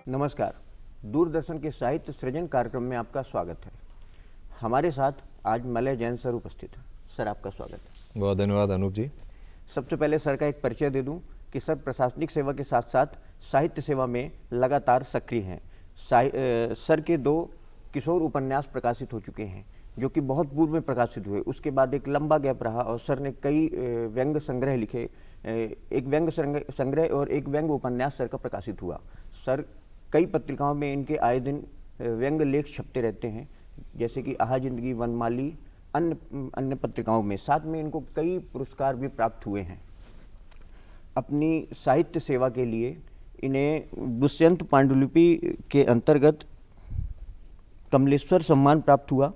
नमस्कार। दूरदर्शन के साहित्य सृजन कार्यक्रम में आपका स्वागत है। हमारे साथ आज मलय जैन सर उपस्थित हैं। सर, आपका स्वागत है। बहुत धन्यवाद अनूप जी। सबसे पहले सर का एक परिचय दे दूं कि सर प्रशासनिक सेवा के साथ साथ साहित्य सेवा में लगातार सक्रिय हैं। सर के 2 किशोर उपन्यास प्रकाशित हो चुके हैं जो कि बहुत पूर्व में प्रकाशित हुए। उसके बाद एक लंबा गैप रहा और सर ने कई व्यंग्य संग्रह लिखे। एक व्यंग्य संग्रह और एक व्यंग्य उपन्यास सर का प्रकाशित हुआ। सर कई पत्रिकाओं में इनके आए दिन व्यंग्य लेख छपते रहते हैं, जैसे कि आहा जिंदगी, वनमाली, अन्य पत्रिकाओं में। साथ में इनको कई पुरस्कार भी प्राप्त हुए हैं। अपनी साहित्य सेवा के लिए इन्हें दुष्यंत पांडुलिपि के अंतर्गत कमलेश्वर सम्मान प्राप्त हुआ।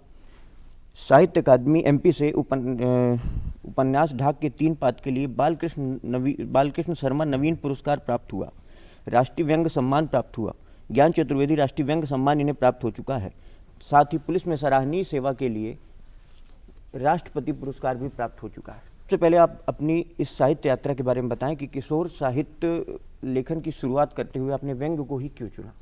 साहित्य अकादमी एमपी से उपन्यास ढाक के 3 पात के लिए बालकृष्ण शर्मा नवीन पुरस्कार प्राप्त हुआ। राष्ट्रीय व्यंग्य सम्मान प्राप्त हुआ। ज्ञान चतुर्वेदी राष्ट्रीय व्यंग्य सम्मान इन्हें प्राप्त हो चुका है। साथ ही पुलिस में सराहनीय सेवा के लिए राष्ट्रपति पुरस्कार भी प्राप्त हो चुका है। सबसे पहले आप अपनी इस साहित्य यात्रा के बारे में बताएं कि किशोर साहित्य लेखन की शुरुआत करते हुए आपने व्यंग्य को ही क्यों चुना?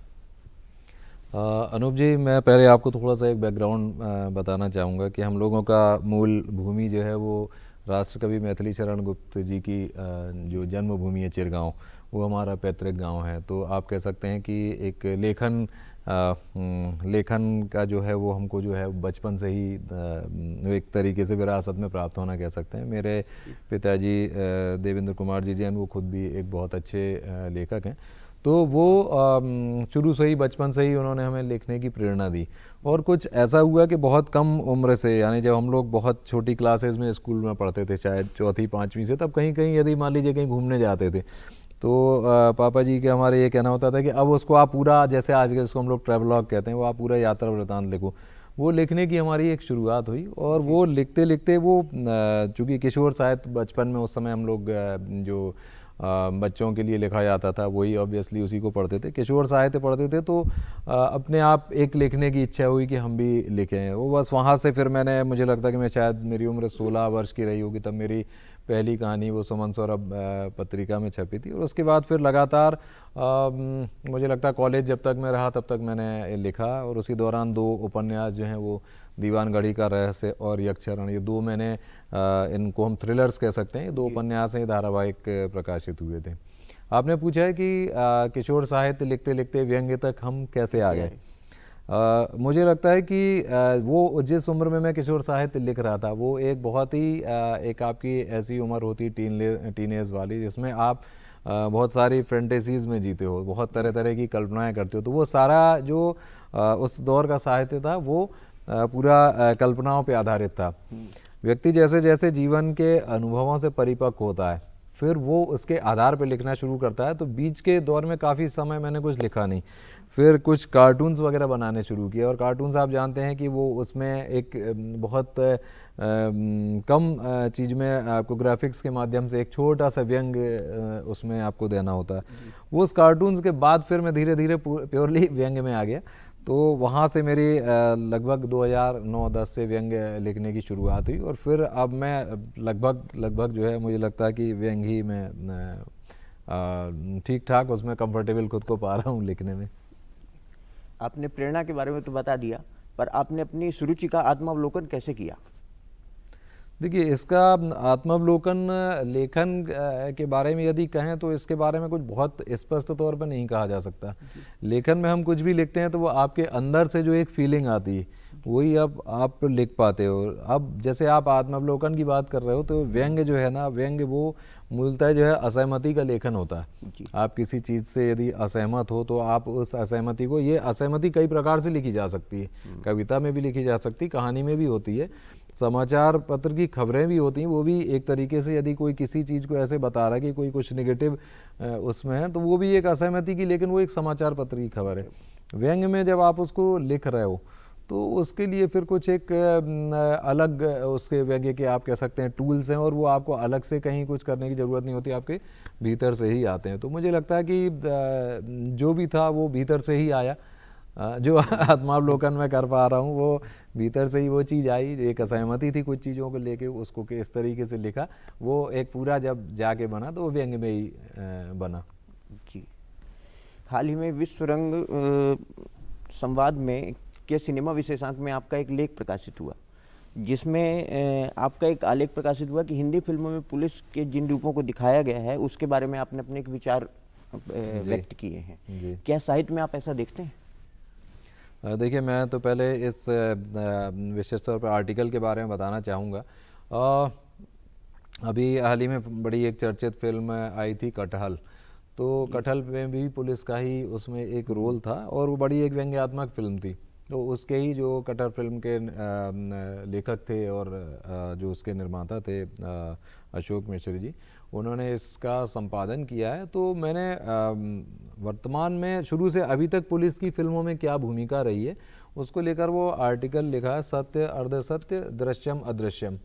अनूप जी, मैं पहले आपको थोड़ा सा एक बैकग्राउंड बताना चाहूँगा कि हम लोगों का मूल भूमि जो है वो राष्ट्रकवि मैथिली शरण गुप्त जी की जो जन्मभूमि है चिरगांव, वो हमारा पैतृक गांव है। तो आप कह सकते हैं कि एक लेखन का जो है वो हमको जो है बचपन से ही एक तरीके से विरासत में प्राप्त होना कह सकते हैं। मेरे पिताजी देवेंद्र कुमार जी जैन, वो खुद भी एक बहुत अच्छे लेखक हैं। तो वो शुरू से ही, बचपन से ही उन्होंने हमें लिखने की प्रेरणा दी। और कुछ ऐसा हुआ कि बहुत कम उम्र से, यानी जब हम लोग बहुत छोटी क्लासेस में स्कूल में पढ़ते थे, शायद 4वीं 5वीं से, तब कहीं कहीं यदि मान लीजिए कहीं घूमने जाते थे तो पापा जी के हमारे ये कहना होता था कि अब उसको आप पूरा, जैसे आज के उसको हम लोग ट्रैवलॉग कहते हैं, वो आप पूरा यात्रा वृतांत लिखो। वो लिखने की हमारी एक शुरुआत हुई और वो लिखते लिखते वो चूँकि किशोर साहित्य बचपन में उस समय हम लोग जो बच्चों के लिए लिखा जाता था वही ऑब्वियसली उसी को पढ़ते थे, किशोर साहित्य पढ़ते थे। तो अपने आप एक लिखने की इच्छा हुई कि हम भी लिखें। वो बस वहाँ से फिर मुझे लगता है कि मैं शायद मेरी उम्र 16 वर्ष की रही होगी तब मेरी पहली कहानी वो सुमन सौरभ पत्रिका में छपी थी। और उसके बाद फिर लगातार मुझे लगता है कॉलेज जब तक मैं रहा तब तक मैंने लिखा। और उसी दौरान 2 उपन्यास जो हैं वो दीवानगढ़ी का रहस्य और यक्षरण, ये 2 मैंने इनको हम थ्रिलर्स कह सकते हैं, ये 2 उपन्यास हैं, धारावाहिक प्रकाशित हुए थे। आपने पूछा है कि किशोर साहित्य लिखते लिखते व्यंग्य तक हम कैसे आ गए। मुझे लगता है कि वो जिस उम्र में मैं किशोर साहित्य लिख रहा था वो एक बहुत ही एक आपकी ऐसी उम्र होती टीनेज वाली, जिसमें आप बहुत सारी फैंटेसीज में जीते हो, बहुत तरह तरह की कल्पनाएं करते हो। तो वो सारा जो उस दौर का साहित्य था वो पूरा कल्पनाओं पे आधारित था। व्यक्ति जैसे जैसे जीवन के अनुभवों से परिपक्व होता है फिर वो उसके आधार पर लिखना शुरू करता है। तो बीच के दौर में काफ़ी समय मैंने कुछ लिखा नहीं, फिर कुछ कार्टून्स वगैरह बनाने शुरू किए। और कार्टून्स आप जानते हैं कि वो उसमें एक बहुत कम चीज़ में आपको ग्राफिक्स के माध्यम से एक छोटा सा व्यंग्य उसमें आपको देना होता है। वो उस कार्टून्स के बाद फिर मैं धीरे धीरे प्योरली व्यंग्य में आ गया। तो वहाँ से मेरी लगभग 2009-10 से व्यंग्य लिखने की शुरुआत हुई। और फिर अब मैं लगभग जो है मुझे लगता है कि व्यंग्य ही मैं ठीक ठाक उसमें कंफर्टेबल खुद को पा रहा हूँ लिखने में। आपने प्रेरणा के बारे में तो बता दिया, पर आपने अपनी सुरुचि का आत्मावलोकन कैसे किया? देखिए, इसका आत्मावलोकन लेखन के बारे में यदि कहें तो इसके बारे में कुछ बहुत स्पष्ट तौर पर नहीं कहा जा सकता। लेखन में हम कुछ भी लिखते हैं तो वो आपके अंदर से जो एक फीलिंग आती है वही अब आप लिख पाते हो। अब जैसे आप आत्मावलोकन की बात कर रहे हो तो व्यंग्य जो है ना, व्यंग्य वो मूलतः जो है असहमति का लेखन होता है। आप किसी चीज़ से यदि असहमत हो तो आप उस असहमति को, ये असहमति कई प्रकार से लिखी जा सकती है, कविता में भी लिखी जा सकती है, कहानी में भी होती है, समाचार पत्र की खबरें भी होती हैं। वो भी एक तरीके से यदि कोई किसी चीज़ को ऐसे बता रहा है कि कोई कुछ नेगेटिव उसमें है तो वो भी एक असहमति की, लेकिन वो एक समाचार पत्र की खबर है। व्यंग्य में जब आप उसको लिख रहे हो तो उसके लिए फिर कुछ एक अलग उसके व्यंग्य के आप कह सकते हैं टूल्स हैं और वो आपको अलग से कहीं कुछ करने की ज़रूरत नहीं होती, आपके भीतर से ही आते हैं। तो मुझे लगता है कि जो भी था वो भीतर से ही आया। जो आत्मावलोकन मैं कर पा रहा हूँ वो भीतर से ही वो चीज़ आई, एक असहमति थी कुछ चीज़ों को लेके, उसको किस तरीके से लिखा, वो एक पूरा जब जाके बना तो वो व्यंग्य में ही बना। जी, हाल ही में विश्व रंग संवाद में के सिनेमा विशेषांक में आपका एक लेख प्रकाशित हुआ, जिसमें आपका एक आलेख प्रकाशित हुआ कि हिंदी फिल्मों में पुलिस के जिन रूपों को दिखाया गया है उसके बारे में आपने अपने एक विचार व्यक्त किए हैं। क्या साहित्य में आप ऐसा देखते हैं? देखिए, मैं तो पहले इस विशेष तौर पर आर्टिकल के बारे में बताना चाहूँगा। अभी हाल ही में बड़ी एक चर्चित फिल्म आई थी कटहल, तो कटहल में भी पुलिस का ही उसमें एक रोल था और वो बड़ी एक व्यंग्यात्मक फिल्म थी। तो उसके ही जो कटहल फिल्म के लेखक थे और जो उसके निर्माता थे अशोक मिश्र जी, उन्होंने इसका संपादन किया है। तो मैंने वर्तमान में शुरू से अभी तक पुलिस की फिल्मों में क्या भूमिका रही है उसको लेकर वो आर्टिकल लिखा है, सत्य अर्धसत्य दृश्यम अदृश्यम।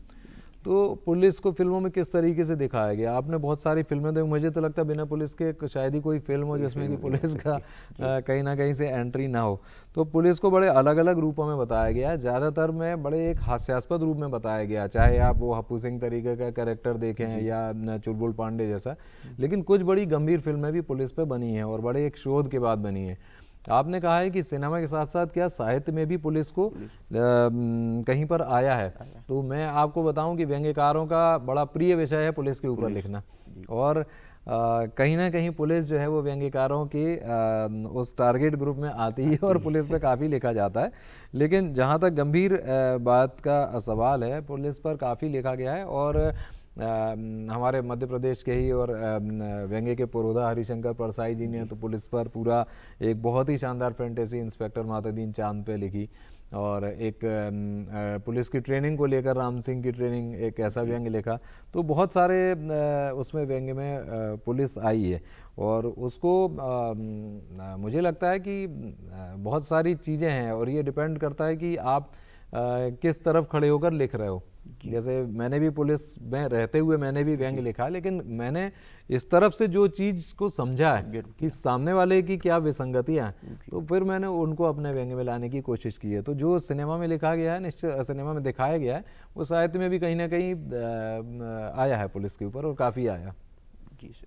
तो पुलिस को फिल्मों में किस तरीके से दिखाया गया, आपने बहुत सारी फिल्में देखी, मुझे तो लगता है बिना पुलिस के शायद ही कोई फिल्म हो जिसमें कि पुलिस का कहीं ना कहीं से एंट्री ना हो। तो पुलिस को बड़े अलग अलग रूपों में बताया गया है, ज़्यादातर में बड़े एक हास्यास्पद रूप में बताया गया, चाहे आप वो हप्पू सिंह तरीके का कैरेक्टर देखें या चुलबुल पांडे जैसा। लेकिन कुछ बड़ी गंभीर फिल्में भी पुलिस पे बनी हैं और बड़े एक शोध के बाद बनी है। आपने कहा है कि सिनेमा के साथ साथ क्या साहित्य में भी पुलिस को कहीं पर आया है, तो मैं आपको बताऊं कि व्यंग्यकारों का बड़ा प्रिय विषय है पुलिस के ऊपर लिखना, और कहीं ना कहीं पुलिस जो है वो व्यंग्यकारों के उस टारगेट ग्रुप में आती है और पुलिस पे काफ़ी लिखा जाता है। लेकिन जहाँ तक गंभीर बात का सवाल है, पुलिस पर काफ़ी लिखा गया है और हमारे मध्य प्रदेश के ही और व्यंग्य के पुरोधा हरिशंकर परसाई जी ने तो पुलिस पर पूरा एक बहुत ही शानदार फैंटेसी इंस्पेक्टर मातादीन चांद पे लिखी, और एक पुलिस की ट्रेनिंग को लेकर राम सिंह की ट्रेनिंग एक ऐसा व्यंग्य लिखा। तो बहुत सारे उसमें व्यंग्य में पुलिस आई है और उसको मुझे लगता है कि बहुत सारी चीज़ें हैं और ये डिपेंड करता है कि आप किस तरफ खड़े होकर लिख रहे हो। जैसे मैंने भी पुलिस में रहते हुए मैंने भी व्यंग्य लिखा, लेकिन मैंने इस तरफ से जो चीज़ को समझा है कि सामने वाले की क्या विसंगतियाँ हैं, तो फिर मैंने उनको अपने व्यंग्य में लाने की कोशिश की है। तो जो सिनेमा में लिखा गया है, निश्चित सिनेमा में दिखाया गया है, वो साहित्य में भी कहीं ना कहीं आया है पुलिस के ऊपर, और काफ़ी आया। जी सर,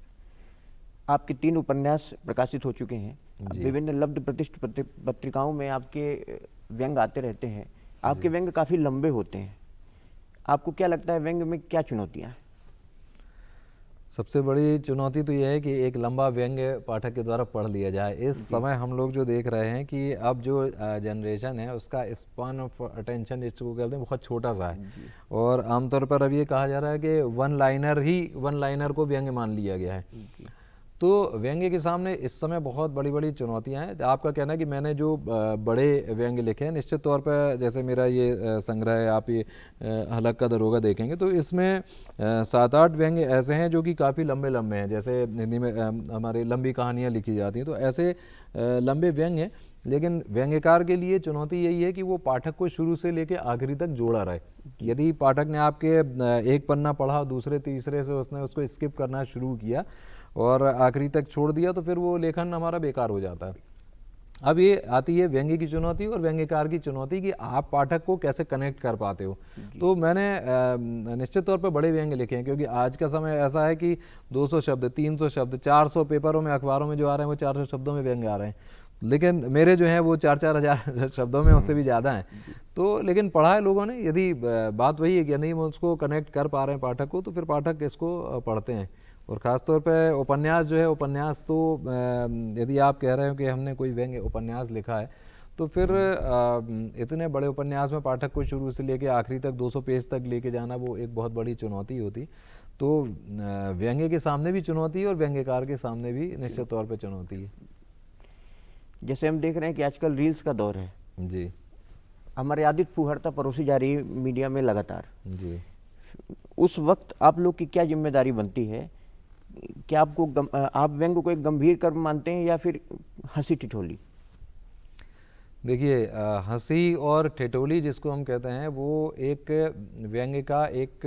आपके 3 उपन्यास प्रकाशित हो चुके हैं, विभिन्न लब्ध प्रतिष्ठित पत्रिकाओं में आपके व्यंग्य आते रहते हैं। आपके व्यंग्य काफ़ी लंबे होते हैं, आपको क्या लगता है व्यंग्य में क्या चुनौतियाँ हैं? सबसे बड़ी चुनौती तो यह है कि एक लंबा व्यंग्य पाठक के द्वारा पढ़ लिया जाए। इस समय हम लोग जो देख रहे हैं कि अब जो जनरेशन है उसका स्पान ऑफ अटेंशन जिसको कहते हैं बहुत छोटा सा है, और आमतौर पर अब ये कहा जा रहा है कि वन लाइनर को व्यंग्य मान लिया गया है। तो व्यंग्य के सामने इस समय बहुत बड़ी बड़ी चुनौतियां हैं। आपका कहना है कि मैंने जो बड़े व्यंग्य लिखे हैं, निश्चित तौर पर जैसे मेरा ये संग्रह है, आप ये हलक का दरोगा देखेंगे तो इसमें 7-8 व्यंग्य ऐसे हैं जो कि काफ़ी लंबे लंबे हैं। जैसे हिंदी में हमारी लंबी कहानियाँ लिखी जाती हैं, तो ऐसे लंबे व्यंग्य हैं। लेकिन व्यंग्यकार के लिए चुनौती यही है कि वो पाठक को शुरू से लेकर आखिरी तक जोड़ा रहे। यदि पाठक ने आपके एक पन्ना पढ़ा, दूसरे तीसरे से उसने उसको स्किप करना शुरू किया और आखिरी तक छोड़ दिया, तो फिर वो लेखन हमारा बेकार हो जाता है। अब ये आती है व्यंग्य की चुनौती और व्यंग्यकार की चुनौती कि आप पाठक को कैसे कनेक्ट कर पाते हो। तो मैंने निश्चित तौर पर बड़े व्यंग्य लिखे हैं, क्योंकि आज का समय ऐसा है कि 200 शब्द, 300 शब्द, 400 पेपरों में, अखबारों में जो आ रहे हैं वो 400 शब्दों में व्यंग्य आ रहे हैं, लेकिन मेरे जो हैं वो 4-4 हज़ार शब्दों में उससे भी ज़्यादा हैं। तो लेकिन पढ़ा है लोगों ने, यदि बात वही है कि यदि हम उसको कनेक्ट कर पा रहे हैं पाठक को, तो फिर पाठक इसको पढ़ते हैं। और ख़ासतौर पे उपन्यास जो है, उपन्यास तो यदि आप कह रहे हो कि हमने कोई व्यंग्य उपन्यास लिखा है, तो फिर इतने बड़े उपन्यास में पाठक को शुरू से लेके आखिरी तक 200 पेज तक लेके जाना वो एक बहुत बड़ी चुनौती होती। तो व्यंग्य के सामने भी चुनौती है और व्यंग्यकार के सामने भी निश्चित तौर पे चुनौती है। जैसे हम देख रहे हैं कि आजकल रील्स का दौर है जी, हमारे आदित्य फुहरता परोसी जा रही है मीडिया में लगातार जी। उस वक्त आप लोग की क्या जिम्मेदारी बनती है? क्या आप व्यंग्य को एक गंभीर कर्म मानते हैं या फिर हंसी ठिठोली? देखिए, हंसी और ठिठोली जिसको हम कहते हैं वो एक व्यंग्य का एक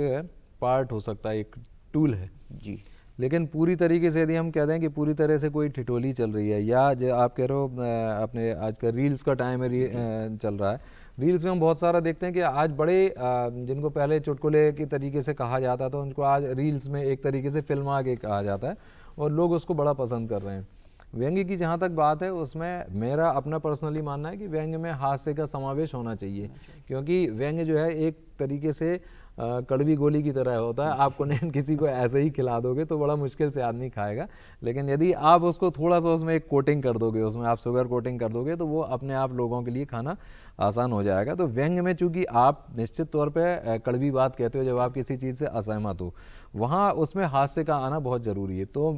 पार्ट हो सकता है, एक टूल है जी। लेकिन पूरी तरीके से यदि हम कहते हैं कि पूरी तरह से कोई ठिठोली चल रही है, या जो आप कह रहे हो अपने आज का रील्स का टाइम है, चल रहा है, रील्स में हम बहुत सारा देखते हैं कि आज बड़े जिनको पहले चुटकुले की तरीके से कहा जाता था उनको आज रील्स में एक तरीके से फिल्मा के कहा जाता है और लोग उसको बड़ा पसंद कर रहे हैं। व्यंग्य की जहाँ तक बात है, उसमें मेरा अपना पर्सनली मानना है कि व्यंग्य में हास्य का समावेश होना चाहिए, क्योंकि व्यंग्य जो है एक तरीके से कड़वी गोली की तरह होता है। आपको नहीं किसी को ऐसे ही खिला दोगे तो बड़ा मुश्किल से आदमी खाएगा, लेकिन यदि आप उसको थोड़ा सा उसमें एक कोटिंग कर दोगे, उसमें आप शुगर कोटिंग कर दोगे, तो वो अपने आप लोगों के लिए खाना आसान हो जाएगा। तो व्यंग्य में चूंकि आप निश्चित तौर पे कड़वी बात कहते हो जब आप किसी चीज़ से असहमत हो, वहाँ उसमें हास्य का आना बहुत ज़रूरी है। तो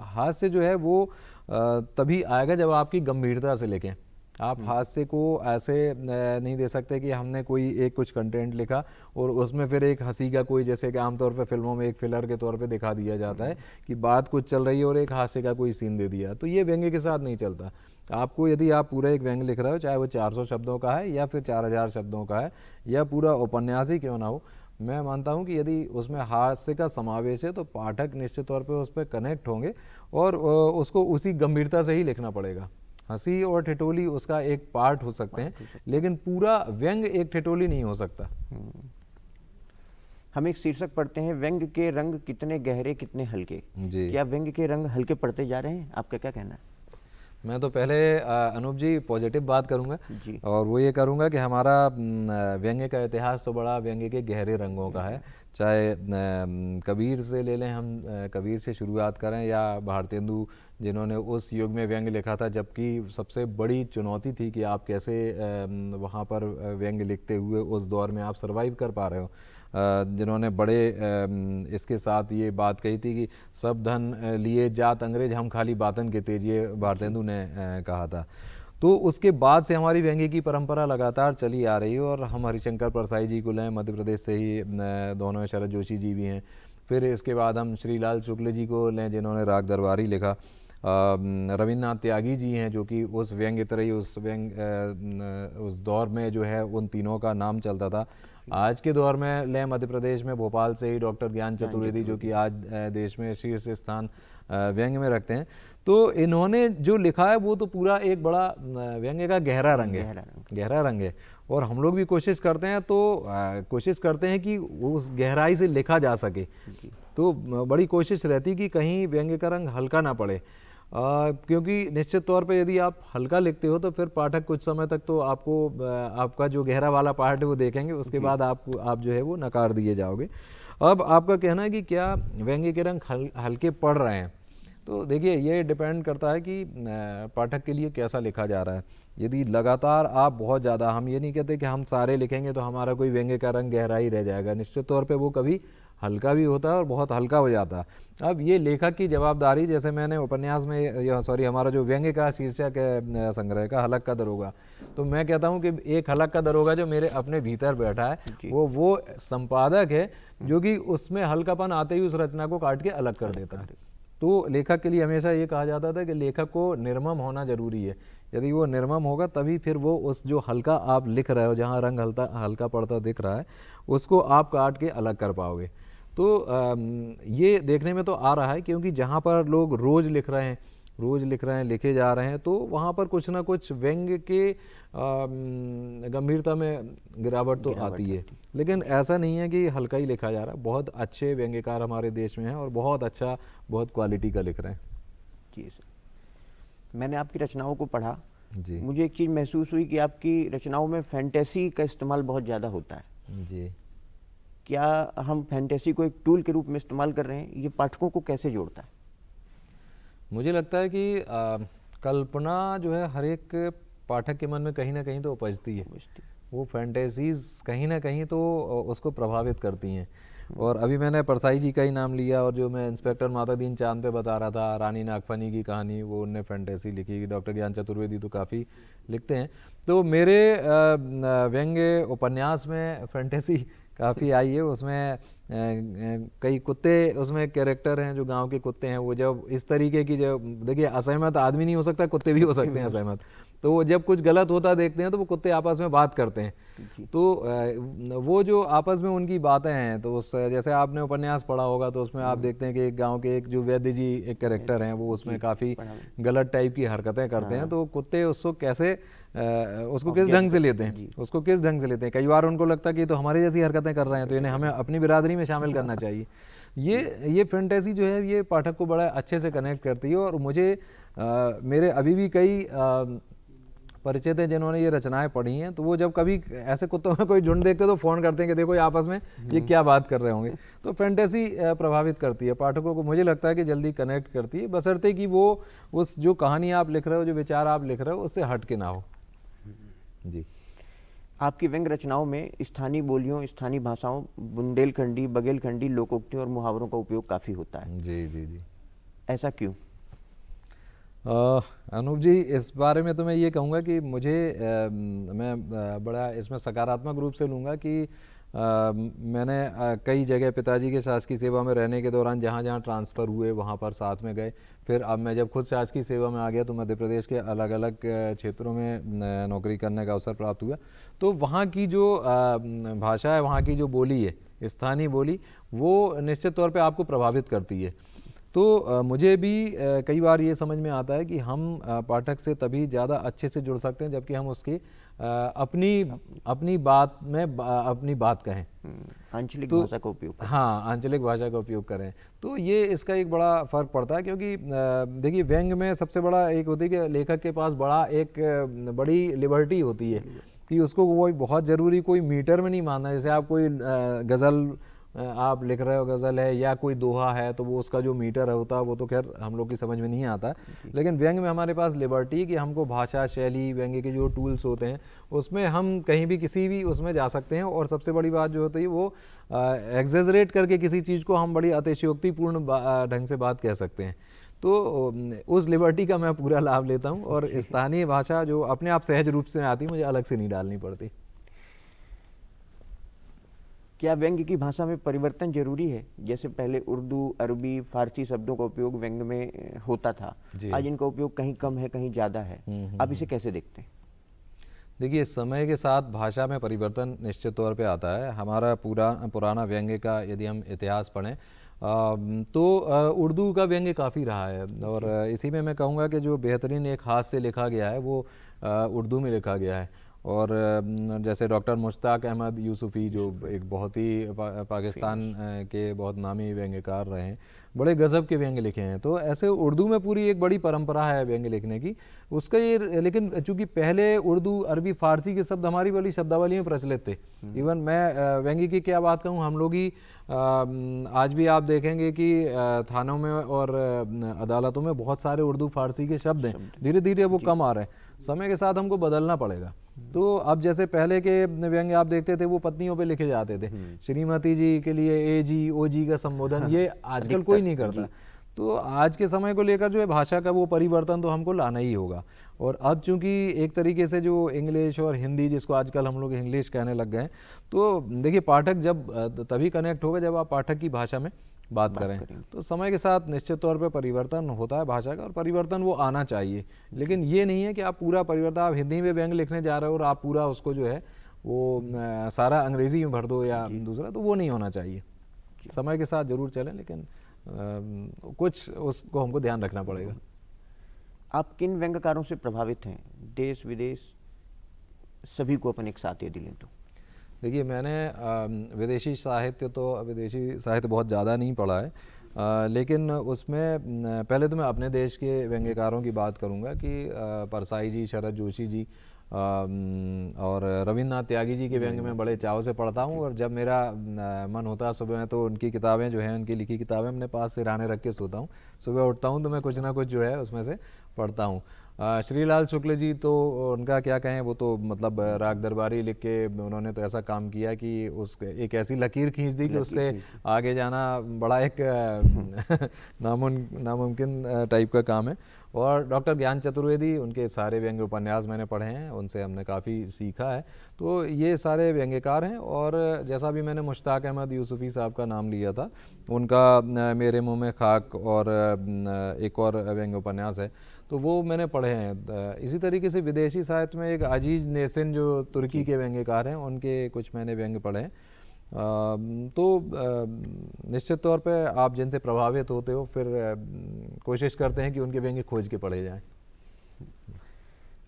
हास्य जो है वो तभी आएगा जब आपकी गंभीरता से लिखें। आप हास्य को ऐसे नहीं दे सकते कि हमने कोई एक कुछ कंटेंट लिखा और उसमें फिर एक हंसी का कोई, जैसे कि आमतौर पे फिल्मों में एक फिलर के तौर पे दिखा दिया जाता है कि बात कुछ चल रही है और एक हास्य का कोई सीन दे दिया, तो ये व्यंग्य के साथ नहीं चलता। आपको यदि आप पूरा एक व्यंग्य लिख रहे हो, चाहे वो 400 शब्दों का है या फिर 4000 शब्दों का है या पूरा उपन्यास ही क्यों ना हो, मैं मानता हूं कि यदि उसमें हास्य का समावेश है तो पाठक निश्चित तौर पे उस पर कनेक्ट होंगे और उसको उसी गंभीरता से ही लिखना पड़ेगा। हंसी और ठिठोली उसका एक पार्ट हो सकते हैं, लेकिन पूरा व्यंग्य एक ठिठोली नहीं हो सकता। हम एक शीर्षक पढ़ते हैं, व्यंग्य के रंग कितने गहरे कितने हल्के। जी, क्या व्यंग्य के रंग हल्के पड़ते जा रहे हैं? आपका क्या कहना है? मैं तो पहले अनूप जी पॉजिटिव बात करूंगा जी। और वो ये करूंगा कि हमारा व्यंग्य का इतिहास तो बड़ा व्यंग्य के गहरे रंगों का है। चाहे कबीर से ले लें, हम कबीर से शुरुआत करें, या भारतेंदु जिन्होंने उस युग में व्यंग्य लिखा था जबकि सबसे बड़ी चुनौती थी कि आप कैसे वहाँ पर व्यंग्य लिखते हुए उस दौर में आप सर्वाइव कर पा रहे हो, जिन्होंने बड़े इसके साथ ये बात कही थी कि सब धन लिए जात अंग्रेज, हम खाली बातन के तेज, ये भारतेंदु ने कहा था। तो उसके बाद से हमारी व्यंग्य की परंपरा लगातार चली आ रही है और हम हरिशंकर परसाई जी को लें, मध्य प्रदेश से ही दोनों, शरद जोशी जी भी हैं। फिर इसके बाद हम श्रीलाल शुक्ल जी को लें जिन्होंने राग दरबारी लिखा, रविन्द्रनाथ त्यागी जी हैं जो कि उस व्यंग्य तरह ही उस दौर में जो है उन तीनों का नाम चलता था। आज के दौर में लें, मध्य प्रदेश में भोपाल से ही डॉक्टर ज्ञान चतुर्वेदी जो कि आज देश में शीर्ष स्थान व्यंग्य में रखते हैं। तो इन्होंने जो लिखा है वो तो पूरा एक बड़ा व्यंग्य का गहरा रंग है, गहरा रंग है। और हम लोग भी कोशिश करते हैं, तो कोशिश करते हैं कि उस गहराई से लिखा जा सके। तो बड़ी कोशिश रहती कि कहीं व्यंग्य का रंग हल्का ना पड़े, क्योंकि निश्चित तौर पे यदि आप हल्का लिखते हो तो फिर पाठक कुछ समय तक तो आपको आपका जो गहरा वाला पार्ट है वो देखेंगे, उसके बाद आप जो है वो नकार दिए जाओगे। अब आपका कहना है कि क्या व्यंग्य के रंग हल्के पड़ रहे हैं, तो देखिए ये डिपेंड करता है कि पाठक के लिए कैसा लिखा जा रहा है। यदि लगातार आप बहुत ज़्यादा, हम ये नहीं कहते कि हम सारे लिखेंगे तो हमारा कोई व्यंग्य का रंग गहरा ही रह जाएगा, निश्चित तौर पे वो कभी हल्का भी होता है और बहुत हल्का हो जाता है। अब ये लेखक की जवाबदारी, जैसे मैंने उपन्यास में हमारा जो व्यंग्य का शीर्षक है संग्रह का, हलक का दरोगा, तो मैं कहता हूँ कि एक हलक का दरोगा जो मेरे अपने भीतर बैठा है वो संपादक है जो कि उसमें हल्कापन आते ही उस रचना को काट के अलग कर देता है। तो लेखक के लिए हमेशा ये कहा जाता था कि लेखक को निर्मम होना जरूरी है। यदि वो निर्मम होगा तभी फिर वो उस जो हल्का आप लिख रहे हो, जहाँ रंग हल्का पड़ता दिख रहा है, उसको आप काट के अलग कर पाओगे। तो ये देखने में तो आ रहा है, क्योंकि जहाँ पर लोग रोज़ लिख रहे हैं, लिखे जा रहे हैं, तो वहाँ पर कुछ ना कुछ व्यंग्य के गंभीरता में गिरावट तो आती है। लेकिन ऐसा नहीं है कि हल्का ही लिखा जा रहा है, बहुत अच्छे व्यंग्यकार हमारे देश में हैं और बहुत अच्छा, बहुत क्वालिटी का लिख रहे हैं। जी सर, मैंने आपकी रचनाओं को पढ़ा जी, मुझे एक चीज़ महसूस हुई कि आपकी रचनाओं में फैंटेसी का इस्तेमाल बहुत ज़्यादा होता है। जी। क्या हम फैंटेसी को एक टूल के रूप में इस्तेमाल कर रहे हैं? ये पाठकों को कैसे जोड़ता है? मुझे लगता है कि कल्पना जो है हर एक पाठक के मन में कहीं ना कहीं तो उपजती है। वो फैंटेसीज कहीं ना कहीं तो उसको प्रभावित करती हैं। और अभी मैंने परसाई जी का ही नाम लिया, और जो मैं इंस्पेक्टर मातादीन चांद पे बता रहा था, रानी नागफनी की कहानी, वो उनने फैंटेसी लिखी। डॉक्टर ज्ञान चतुर्वेदी तो काफ़ी लिखते हैं। तो मेरे व्यंग्य उपन्यास में फैंटेसी काफ़ी आई है। उसमें कई कुत्ते उसमें कैरेक्टर हैं जो गांव के कुत्ते हैं। वो जब इस तरीके की, जब देखिए असहमत आदमी नहीं हो सकता, कुत्ते भी हो सकते हैं असहमत। तो वो जब कुछ गलत होता देखते हैं तो वो कुत्ते आपस में बात करते हैं। तो वो जो आपस में उनकी बातें हैं, तो उस जैसे आपने उपन्यास पढ़ा होगा तो उसमें आप देखते हैं कि एक गांव के एक जो वैद्य जी एक कैरेक्टर हैं, वो उसमें काफ़ी गलत टाइप की हरकतें करते हैं। तो कुत्ते उसको कैसे उसको किस ढंग से लेते हैं, उसको किस ढंग से लेते हैं। कई बार उनको लगता है कि तो हमारी जैसी हरकतें कर रहे हैं, तो इन्हें हमें अपनी बिरादरी में शामिल करना चाहिए। ये फैंटेसी जो है ये पाठक को बड़ा अच्छे से कनेक्ट करती है। और मुझे मेरे अभी भी कई परिचित हैं जिन्होंने ये रचनाएं पढ़ी हैं, तो वो जब कभी ऐसे कुत्तों में कोई झुंड देखते हैं तो फ़ोन करते हैं कि देखो ये आपस में ये क्या बात कर रहे होंगे। तो फैंटेसी प्रभावित करती है पाठकों को, मुझे लगता है कि जल्दी कनेक्ट करती है, बशर्ते कि वो उस जो कहानी आप लिख रहे हो, जो विचार आप लिख रहे हो, उससे हट के ना हो। जी। आपकी व्यंग रचनाओं में स्थानीय बोलियों, स्थानीय भाषाओं, बुंदेलखंडी, बघेलखंडी लोकोक्तियों और मुहावरों का उपयोग काफ़ी होता है। जी जी जी। ऐसा क्यों? अनूप जी, इस बारे में तो मैं ये कहूँगा कि मुझे मैं बड़ा इसमें सकारात्मक रूप से लूँगा कि मैंने कई जगह पिताजी के शासकीय सेवा में रहने के दौरान जहाँ जहाँ ट्रांसफ़र हुए वहाँ पर साथ में गए। फिर अब मैं जब खुद शासकीय सेवा में आ गया तो मध्य प्रदेश के अलग अलग क्षेत्रों में नौकरी करने का अवसर प्राप्त हुआ। तो वहाँ की जो भाषा है, वहाँ की जो बोली है, स्थानीय बोली, वो निश्चित तौर पे आपको प्रभावित करती है। तो मुझे भी कई बार ये समझ में आता है कि हम पाठक से तभी ज़्यादा अच्छे से जुड़ सकते हैं जबकि हम उसकी अपनी बात में अपनी बात कहें, आंचलिक तो भाषा का उपयोग करें। हाँ, आंचलिक भाषा का उपयोग करें। तो ये इसका एक बड़ा फ़र्क पड़ता है, क्योंकि देखिए व्यंग में सबसे बड़ा एक होती है कि लेखक के पास बड़ी लिबर्टी होती है कि उसको वो बहुत ज़रूरी कोई मीटर में नहीं मानना। जैसे आप कोई गज़ल आप लिख रहे हो, गज़ल है या कोई दोहा है, तो वो उसका जो मीटर होता है वो तो खैर हम लोग की समझ में नहीं आता। लेकिन व्यंग में हमारे पास लिबर्टी कि हमको भाषा शैली, व्यंग्य के जो टूल्स होते हैं उसमें हम कहीं भी किसी भी उसमें जा सकते हैं। और सबसे बड़ी बात जो होती है वो एग्जेजरेट करके किसी चीज़ को हम बड़ी अतिशयोक्तिपूर्ण ढंग से बात कह सकते हैं। तो उस लिबर्टी का मैं पूरा लाभ लेता हूँ। और स्थानीय भाषा जो अपने आप सहज रूप से आती, मुझे अलग से नहीं डालनी पड़ती। क्या व्यंग्य की भाषा में परिवर्तन जरूरी है? जैसे पहले उर्दू, अरबी, फारसी शब्दों का उपयोग व्यंग्य में होता था, आज इनका उपयोग कहीं कम है, कहीं ज़्यादा है। आप इसे कैसे देखते हैं? देखिए, समय के साथ भाषा में परिवर्तन निश्चित तौर पे आता है। हमारा पुराना व्यंग्य का यदि हम इतिहास पढ़ें तो उर्दू का व्यंग्य काफ़ी रहा है। और इसी में मैं कहूँगा कि जो बेहतरीन एक हाथ से लिखा गया है वो उर्दू में लिखा गया है। और जैसे डॉक्टर मुश्ताक अहमद यूसुफ़ी जो एक बहुत ही पाकिस्तान के बहुत नामी व्यंग्यकार रहे हैं, बड़े गज़ब के व्यंग्य लिखे हैं। तो ऐसे उर्दू में पूरी एक बड़ी परंपरा है व्यंग्य लिखने की उसका ये। लेकिन चूंकि पहले उर्दू, अरबी, फारसी के शब्द हमारी वाली शब्दावली में प्रचलित थे। इवन मैं व्यंग्य की क्या बात कहूँ, हम लोग ही आज भी आप देखेंगे कि थानों में और अदालतों में बहुत सारे उर्दू फारसी के शब्द हैं। धीरे धीरे वो कम आ रहे हैं, समय के साथ हमको बदलना पड़ेगा। तो अब जैसे पहले के व्यंग्य आप देखते थे वो पत्नियों पे लिखे जाते थे, श्रीमती जी के लिए ए जी, ओ जी का संबोधन, ये आजकल कोई नहीं करता। तो आज के समय को लेकर जो है भाषा का वो परिवर्तन तो हमको लाना ही होगा। और अब चूंकि एक तरीके से जो इंग्लिश और हिंदी, जिसको आजकल हम लोग इंग्लिश कहने लग गए हैं, तो देखिए पाठक जब तभी कनेक्ट होगा जब आप पाठक की भाषा में बात करें। तो समय के साथ निश्चित तौर पे परिवर्तन होता है भाषा का, और परिवर्तन वो आना चाहिए। लेकिन ये नहीं है कि आप पूरा परिवर्तन, आप हिंदी में व्यंग्य लिखने जा रहे हो और आप पूरा उसको जो है वो सारा अंग्रेजी में भर दो या दूसरा, तो वो नहीं होना चाहिए। समय के साथ जरूर चलें, लेकिन कुछ उसको हमको ध्यान रखना पड़ेगा। आप किन व्यंग्यकारों से प्रभावित हैं? देश विदेश सभी को अपन एक साथ यदि लें तो। देखिए, मैंने विदेशी साहित्य बहुत ज़्यादा नहीं पढ़ा है, लेकिन उसमें पहले तो मैं अपने देश के व्यंग्यकारों की बात करूंगा कि परसाई जी, शरद जोशी जी और रविन्द्रनाथ त्यागी जी के व्यंग्य में बड़े चाव से पढ़ता हूँ। और जब मेरा मन होता है सुबह में, तो उनकी किताबें जो हैं, उनकी लिखी किताबें अपने पास सिरहाने रख के सोता हूँ। सुबह उठता हूँ तो मैं कुछ ना कुछ जो है उसमें से पढ़ता हूँ। श्रीलाल शुक्ल जी तो उनका क्या कहें, वो तो मतलब राग दरबारी लिख के उन्होंने तो ऐसा काम किया कि उस एक ऐसी लकीर खींच दी कि उससे आगे जाना बड़ा एक नामुमकिन टाइप का काम है। और डॉक्टर ज्ञान चतुर्वेदी, उनके सारे व्यंग्य उपन्यास मैंने पढ़े हैं, उनसे हमने काफ़ी सीखा है। तो ये सारे व्यंग्यकार हैं। और जैसा भी मैंने मुश्ताक अहमद यूसुफ़ी साहब का नाम लिया था, उनका मेरे मुंह में खाक और एक और व्यंग्य उपन्यास है, तो वो मैंने पढ़े हैं। इसी तरीके से विदेशी साहित्य में एक अजीज नेसिन जो तुर्की के व्यंग्यकार हैं, उनके कुछ मैंने व्यंग्य पढ़े हैं। निश्चित तौर पे आप जिनसे प्रभावित होते हो फिर कोशिश करते हैं कि उनके व्यंग्य खोज के पढ़े जाएं।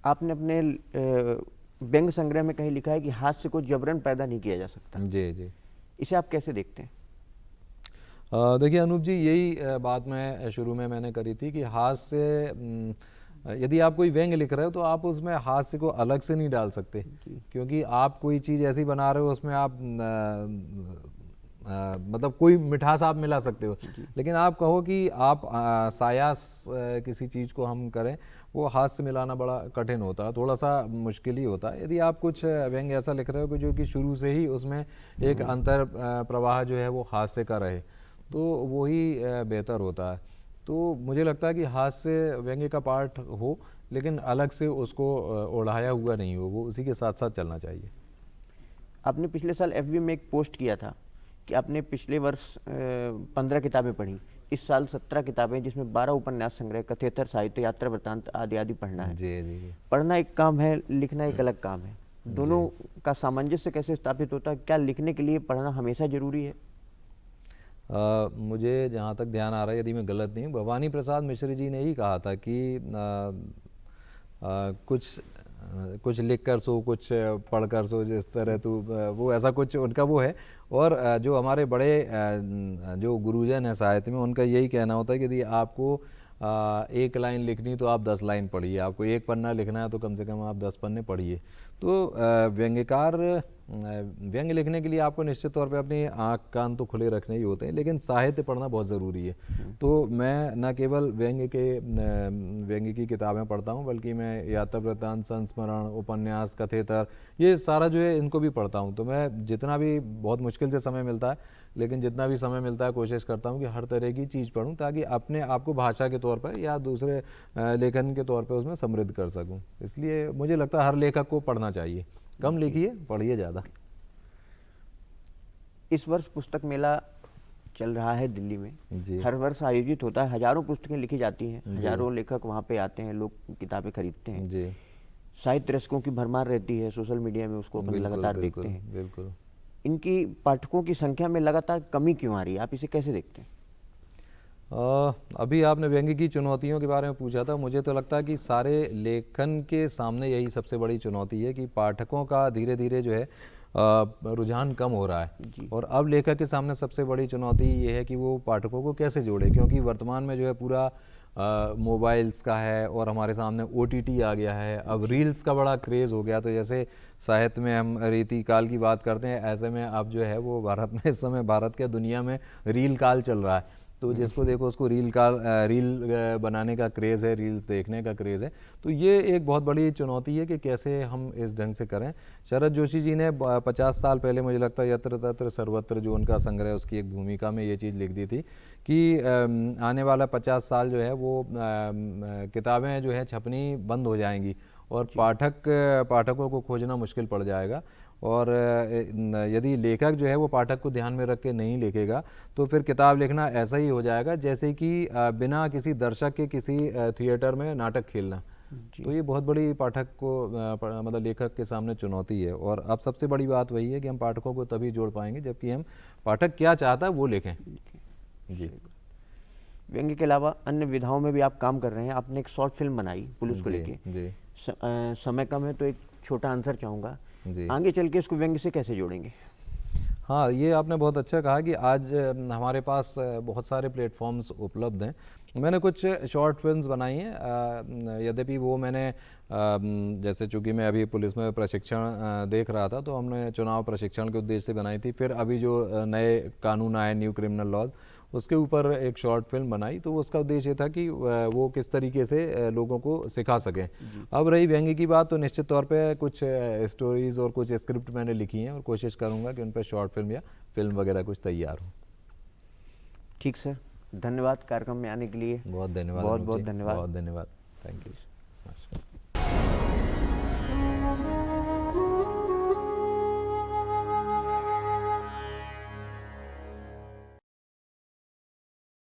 आपने अपने व्यंग्य संग्रह में कहीं लिखा है कि हास्य को जबरन पैदा नहीं किया जा सकता। जी जी। इसे आप कैसे देखते हैं? देखिए अनूप जी, यही बात मैं शुरू में मैंने करी थी कि हास्य, यदि आप कोई व्यंग्य लिख रहे हो तो आप उसमें हास्य को अलग से नहीं डाल सकते, क्योंकि आप कोई चीज़ ऐसी बना रहे हो उसमें आप मतलब कोई मिठास आप मिला सकते हो, लेकिन आप कहो कि आप सायास किसी चीज़ को हम करें, वो हास्य मिलाना बड़ा कठिन होता है, थोड़ा सा मुश्किल ही होता है। यदि आप कुछ व्यंग्य ऐसा लिख रहे हो कि जो कि शुरू से ही उसमें एक अंतर प्रवाह जो है वो हास्य का रहे, तो वही बेहतर होता है। तो मुझे लगता है कि हास्य व्यंग्य का पार्ट हो, लेकिन अलग से उसको ओढ़ाया हुआ नहीं हो, वो उसी के साथ साथ चलना चाहिए। आपने पिछले साल एफबी में एक पोस्ट किया था कि आपने पिछले वर्ष 15 किताबें पढ़ी, इस साल 17 किताबें, जिसमें 12 उपन्यास संग्रह, कथेतर, साहित्य, यात्रा वृत्तांत आदि आदि पढ़ना है। जी जी। पढ़ना एक काम है, लिखना एक अलग काम है। दोनों का सामंजस्य कैसे स्थापित होता है? क्या लिखने के लिए पढ़ना हमेशा जरूरी है? मुझे जहाँ तक ध्यान आ रहा है, यदि मैं गलत नहीं हूँ, भवानी प्रसाद मिश्र जी ने ही कहा था कि कुछ लिख कर सो, कुछ पढ़ कर सो, जिस तरह तू, वो ऐसा कुछ उनका वो है। और जो हमारे बड़े जो गुरुजन हैं साहित्य में, उनका यही कहना होता है कि यदि आपको एक लाइन लिखनी तो आप 10 लाइन पढ़िए, आपको एक पन्ना लिखना है तो कम से कम आप 10 पन्ने पढ़िए। तो व्यंग्यकार व्यंग्य लिखने के लिए आपको निश्चित तौर पे अपनी आँख कान तो खुले रखने ही होते हैं, लेकिन साहित्य पढ़ना बहुत ज़रूरी है। तो मैं न केवल व्यंग्य की किताबें पढ़ता हूँ, बल्कि मैं यात्रा वृत्तांत, संस्मरण, उपन्यास, कथेतर, ये सारा जो है इनको भी पढ़ता हूँ। तो मैं जितना भी, बहुत मुश्किल से समय मिलता है, लेकिन जितना भी समय मिलता है कोशिश करता हूँ कि हर तरह की चीज़ पढूं, ताकि अपने आप को भाषा के तौर पर या दूसरे लेखन के तौर पर उसमें समृद्ध कर सकूँ। इसलिए मुझे लगता है हर लेखक को पढ़ना चाहिए। कम लिखिए, पढ़िए ज़्यादा। इस वर्ष पुस्तक मेला चल रहा है दिल्ली में जी। हर वर्ष आयोजित होता है, हजारों पुस्तकें लिखी जाती हैं, हजारों लेखक वहाँ पे आते हैं, लोग किताबें खरीदते हैं जी। साहित्य रसिकों की भरमार रहती है, सोशल मीडिया में उसको अपन लगातार देखते हैं। बिल्कुल। इनकी पाठकों की संख्या में लगातार कमी क्यों आ रही है? आप इसे कैसे देखते हैं? अभी आपने व्यंग्य की चुनौतियों के बारे में पूछा था। मुझे तो लगता है कि सारे लेखन के सामने यही सबसे बड़ी चुनौती है कि पाठकों का धीरे धीरे जो है रुझान कम हो रहा है। और अब लेखक के सामने सबसे बड़ी चुनौती ये है कि वो पाठकों को कैसे जोड़े, क्योंकि वर्तमान में जो है पूरा मोबाइल्स का है और हमारे सामने OTT आ गया है, अब रील्स का बड़ा क्रेज़ हो गया। तो जैसे साहित्य में हम रीति काल की बात करते हैं, ऐसे में अब जो है वो भारत में इस समय, भारत के दुनिया में रील काल चल रहा है। तो जिसको देखो उसको रील बनाने का क्रेज़ है, रील्स देखने का क्रेज़ है। तो ये एक बहुत बड़ी चुनौती है कि कैसे हम इस ढंग से करें। शरद जोशी जी ने 50 साल पहले, मुझे लगता है, यत्र तत्र सर्वत्र जो उनका संग्रह, उसकी एक भूमिका में ये चीज़ लिख दी थी कि आने वाला 50 साल जो है वो किताबें जो है छपनी बंद हो जाएंगी और पाठकों को खोजना मुश्किल पड़ जाएगा। और यदि लेखक जो है वो पाठक को ध्यान में रख के नहीं लिखेगा तो फिर किताब लिखना ऐसा ही हो जाएगा जैसे कि बिना किसी दर्शक के किसी थिएटर में नाटक खेलना। तो ये बहुत बड़ी पाठक को मतलब लेखक के सामने चुनौती है। और अब सबसे बड़ी बात वही है कि हम पाठकों को तभी जोड़ पाएंगे जबकि हम पाठक क्या चाहता है वो लिखें। जी। व्यंग्य के अलावा अन्य विधाओं में भी आप काम कर रहे हैं। आपने एक शॉर्ट फिल्म बनाई पुलिस को लेके। समय कम है तो एक छोटा आंसर चाहूँगा, आगे चल के इसको व्यंग्य से कैसे जोड़ेंगे? हाँ, ये आपने बहुत अच्छा कहा कि आज हमारे पास बहुत सारे प्लेटफॉर्म्स उपलब्ध हैं। मैंने कुछ शॉर्ट फिल्म्स बनाई हैं, यद्यपि वो मैंने जैसे चूँकि मैं अभी पुलिस में प्रशिक्षण देख रहा था तो हमने चुनाव प्रशिक्षण के उद्देश्य से बनाई थी। फिर अभी जो नए कानून आए, न्यू क्रिमिनल लॉज, उसके ऊपर एक शॉर्ट फिल्म बनाई। तो उसका उद्देश्य ये था कि वो किस तरीके से लोगों को सिखा सकें। अब रही व्यंग्य की बात, तो निश्चित तौर पे कुछ स्टोरीज़ और कुछ स्क्रिप्ट मैंने लिखी हैं और कोशिश करूँगा कि उन पर शॉर्ट फिल्म या फिल्म वगैरह कुछ तैयार हो। ठीक सर, धन्यवाद कार्यक्रम में आने के लिए। बहुत धन्यवाद। बहुत धन्यवाद। बहुत धन्यवाद। Thank you.